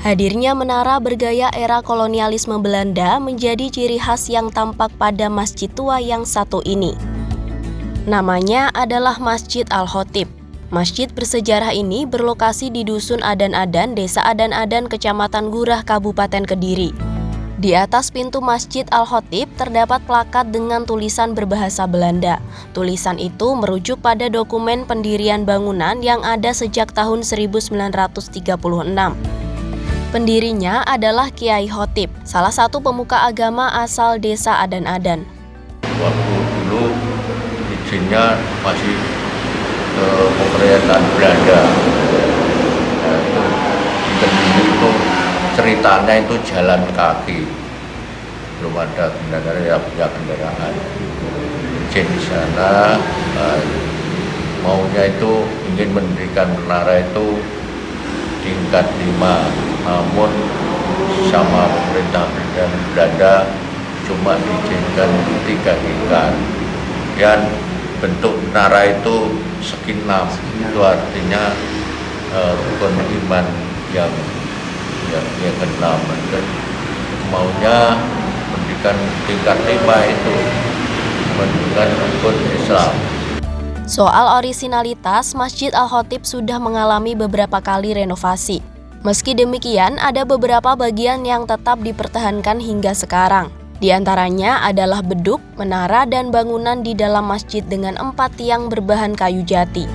Hadirnya menara bergaya era kolonialisme Belanda menjadi ciri khas yang tampak pada masjid tua yang satu ini. Namanya adalah Masjid Al-Khatib. Masjid bersejarah ini berlokasi di Dusun Adan-Adan, Desa Adan-Adan, Kecamatan Gurah, Kabupaten Kediri. Di atas pintu Masjid Al-Khatib terdapat plakat dengan tulisan berbahasa Belanda. Tulisan itu merujuk pada dokumen pendirian bangunan yang ada sejak tahun 1936. Pendirinya adalah Kiai Khatib, salah satu pemuka agama asal Desa Adan-Adan. Waktu dulu izinnya masih ke pemerintahan Belanda. Nah, itu Kediri itu ceritanya itu jalan kaki, belum ada kendaraan, ya punya kendaraan. Izin di sana, maunya itu ingin mendirikan menara itu tingkat 5. Namun sama pemerintah Belanda cuma diizinkan 3 tingkat. Dan bentuk menara itu segi 6, itu artinya rukun iman yang ke-6. Dan maunya mendirikan tingkat 5 itu mendirikan rukun Islam. Soal orisinalitas, Masjid Al-Khatib sudah mengalami beberapa kali renovasi. Meski demikian, ada beberapa bagian yang tetap dipertahankan hingga sekarang. Di antaranya adalah beduk, menara, dan bangunan di dalam masjid dengan 4 tiang berbahan kayu jati.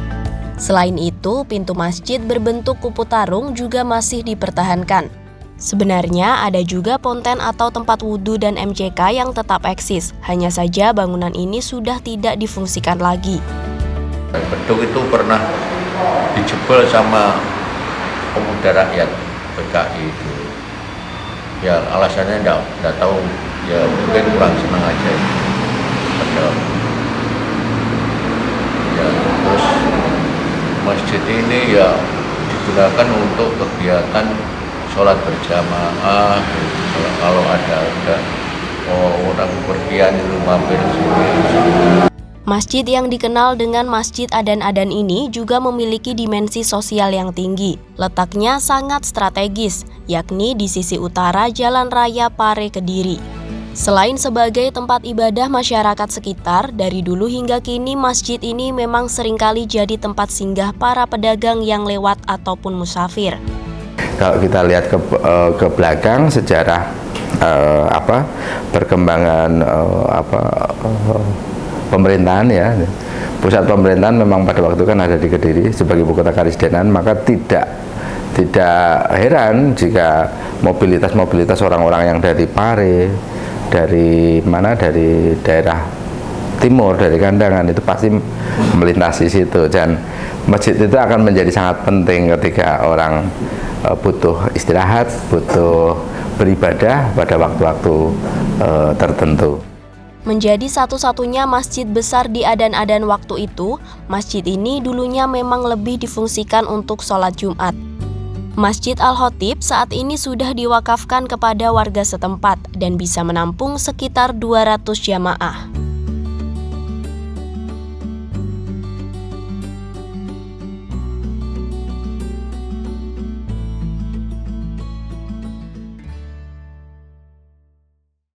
Selain itu, pintu masjid berbentuk kupu tarung juga masih dipertahankan. Sebenarnya ada juga ponten atau tempat wudhu dan MCK yang tetap eksis, hanya saja bangunan ini sudah tidak difungsikan lagi. Beduk itu pernah dijebol sama pemuda rakyat PKI itu. Ya alasannya enggak tahu, ya mungkin kurang senang aja. Ya terus masjid ini ya digunakan untuk kegiatan sholat berjamaah. Kalau ada orang berpergian itu mampir sini. Masjid yang dikenal dengan Masjid Adan-Adan ini juga memiliki dimensi sosial yang tinggi. Letaknya sangat strategis, yakni di sisi utara Jalan Raya Pare Kediri. Selain sebagai tempat ibadah masyarakat sekitar, dari dulu hingga kini masjid ini memang seringkali jadi tempat singgah para pedagang yang lewat ataupun musafir. Kalau kita lihat ke belakang sejarah perkembangan pemerintahan, ya, pusat pemerintahan memang pada waktu kan ada di Kediri sebagai ibu kota Karisidenan, maka tidak heran jika mobilitas orang-orang yang dari Pare, dari daerah timur, dari Kandangan itu pasti melintasi situ, dan masjid itu akan menjadi sangat penting ketika orang butuh istirahat, butuh beribadah pada waktu-waktu tertentu. Menjadi satu-satunya masjid besar di Adan-Adan waktu itu, masjid ini dulunya memang lebih difungsikan untuk sholat Jumat. Masjid Al-Khatib saat ini sudah diwakafkan kepada warga setempat dan bisa menampung sekitar 200 jamaah.